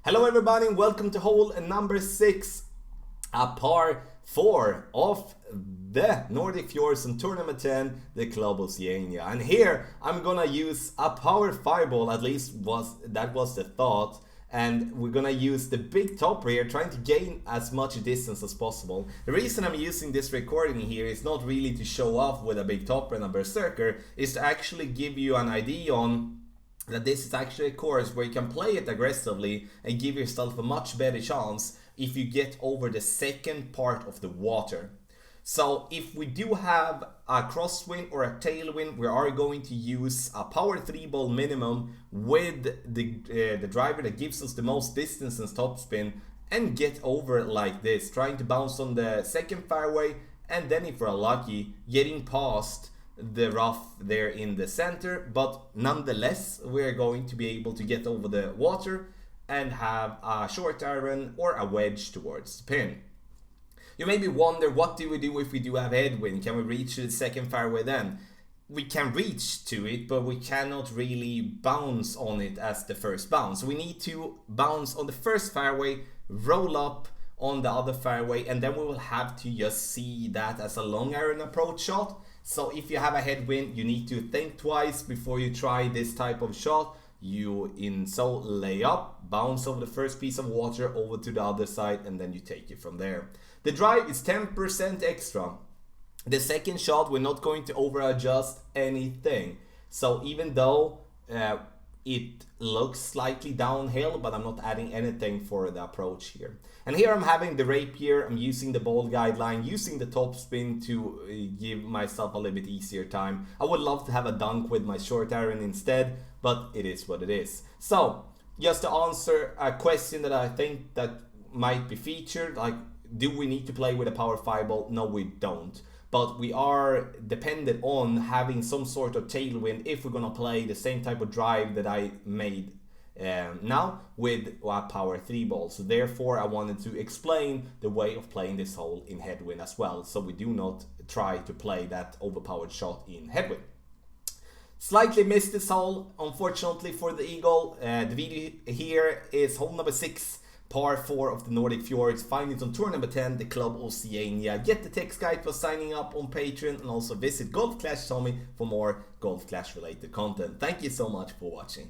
Hello everybody and welcome to hole number 6, a par 4 of the Nordic Fjords on tournament 10, the Club Oceania. And here I'm gonna use a power 5 ball, at least that was the thought. And we're gonna use the big topper here, trying to gain as much distance as possible. The reason I'm using this recording here is not really to show off with a big topper and a berserker, is to actually give you an idea on that this is actually a course where you can play it aggressively and give yourself a much better chance if you get over the second part of the water. So if we do have a crosswind or a tailwind, we are going to use a power 3 ball minimum with the driver that gives us the most distance and topspin and get over like this, trying to bounce on the second fairway, and then if we're lucky, getting past the rough there in the center. But nonetheless, we're going to be able to get over the water and have a short iron or a wedge towards the pin. You maybe wonder, what do we do if we do have headwind? Can we reach the second fairway then? We can reach to it, but we cannot really bounce on it as the first bounce. We need to bounce on the first fairway, roll up on the other fairway, and then we will have to just see that as a long iron approach shot. So if you have a headwind, you need to think twice before you try this type of shot. You lay up, bounce over the first piece of water over to the other side, and then you take it from there. The drive is 10% extra. The second shot, we're not going to over adjust anything. So even though it looks slightly downhill, but I'm not adding anything for the approach here. And here I'm having the rapier, I'm using the ball guideline, using the top spin to give myself a little bit easier time. I would love to have a dunk with my short iron instead, but it is what it is. So just to answer a question that I think that might be featured, like, do we need to play with a power 5 ball? No, we don't. But we are dependent on having some sort of tailwind if we're gonna play the same type of drive that I made now with a power 3 ball. So therefore I wanted to explain the way of playing this hole in headwind as well, so we do not try to play that overpowered shot in headwind. Slightly missed this hole, unfortunately for the eagle. The video here is hole number 6, par 4 of the Nordic Fjords. Find it on tour number 10, the Club Oceania. Get the text guide for signing up on Patreon, and also visit Golf Clash Tommy for more Golf Clash related content. Thank you so much for watching.